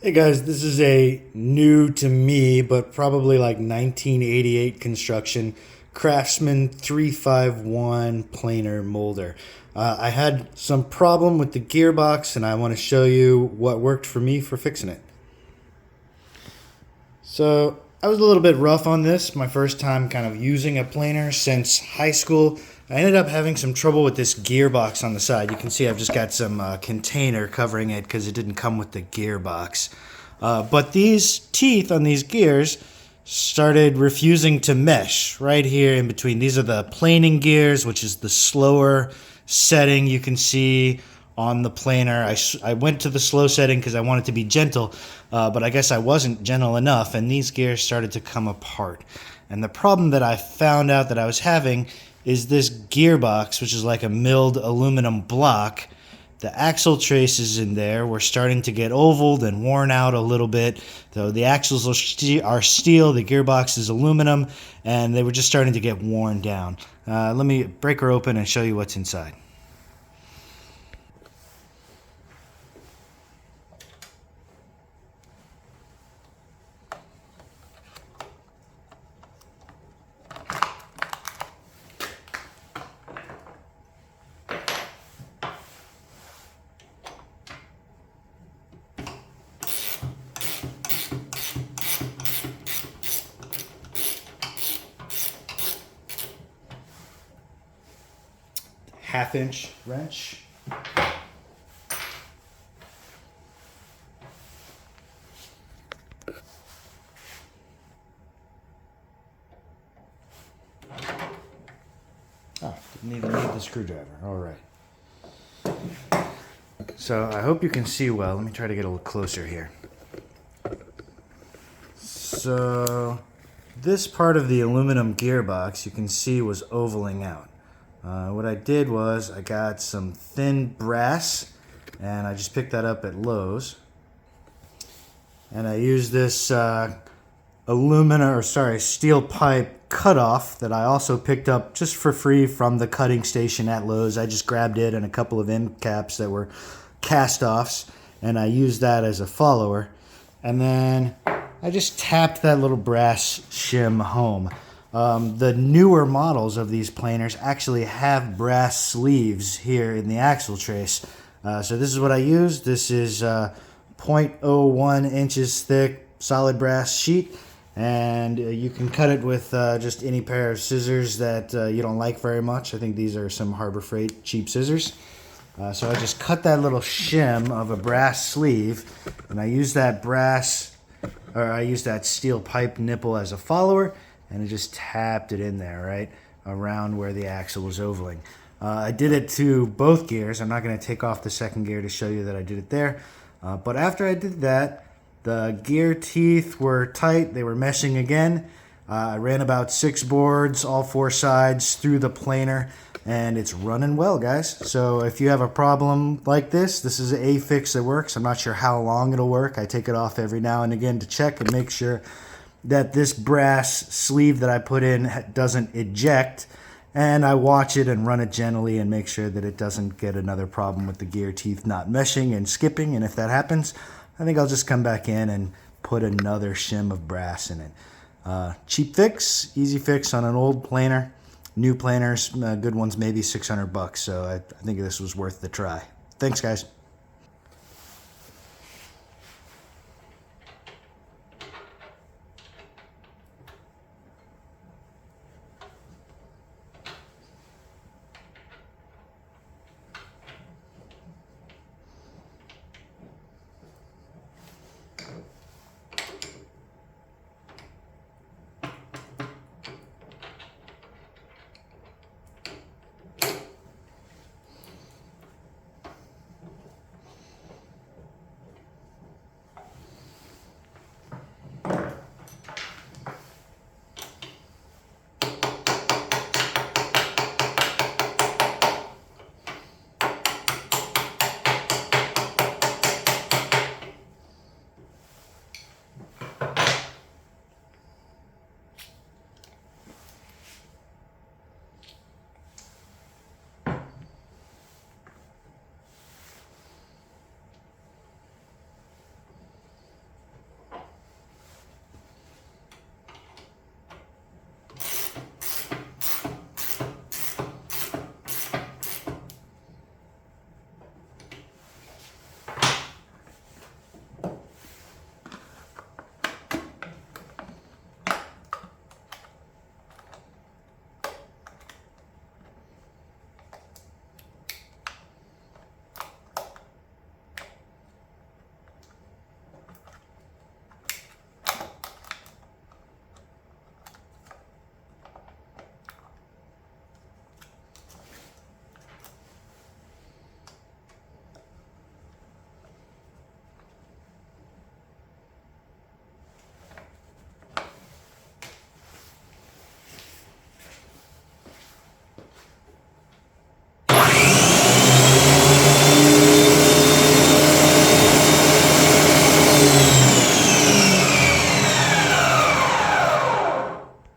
Hey guys, this is a new to me, but probably like 1988 construction Craftsman 351 planer molder. I had some problem with the gearbox and I want to show you what worked for me for fixing it. So I was a little bit rough on this, my first time kind of using a planer since high school. I ended up having some trouble with this gearbox on the side. You can see I've just got some container covering it because it didn't come with the gearbox. But these teeth on these gears started refusing to mesh right here in between. These are the planing gears, which is the slower setting you can see on the planer. I went to the slow setting because I wanted to be gentle, but I guess I wasn't gentle enough, and these gears started to come apart. And the problem that I found out that I was having is this gearbox, which is like a milled aluminum block. The axle traces in there were starting to get ovaled and worn out a little bit. Though the axles are steel, the gearbox is aluminum, and they were just starting to get worn down. Let me break her open and show you what's inside. Half-inch wrench. Oh, didn't even need the screwdriver. All right. So I hope you can see well. Let me try to get a little closer here. So this part of the aluminum gearbox you can see was ovaling out. What I did was I got some thin brass and I just picked that up at Lowe's. And I used this steel pipe cutoff that I also picked up just for free from the cutting station at Lowe's. I just grabbed it and a couple of end caps that were cast offs, and I used that as a follower. And then I just tapped that little brass shim home. The newer models of these planers actually have brass sleeves here in the axle trace. So this is what I used. This is 0.01 inches thick solid brass sheet, and you can cut it with just any pair of scissors that you don't like very much. I think these are some Harbor Freight cheap scissors. So I just cut that little shim of a brass sleeve, and I use that steel pipe nipple as a follower, and I just tapped it in there right around where the axle was ovaling. I did it to both gears. I'm not going to take off the second gear to show you that I did it there. But after I did that, the gear teeth were tight. They were meshing again. I ran about 6 boards, all 4 sides, through the planer, and it's running well, guys. So if you have a problem like this, this is a fix that works. I'm not sure how long it'll work. I take it off every now and again to check and make sure that this brass sleeve that I put in doesn't eject, and I watch it and run it gently and make sure that it doesn't get another problem with the gear teeth not meshing and skipping. And if that happens, I think I'll just come back in and put another shim of brass in it. Cheap fix, easy fix on an old planer. New planers, good ones, maybe $600. So I think this was worth the try. Thanks, guys. it.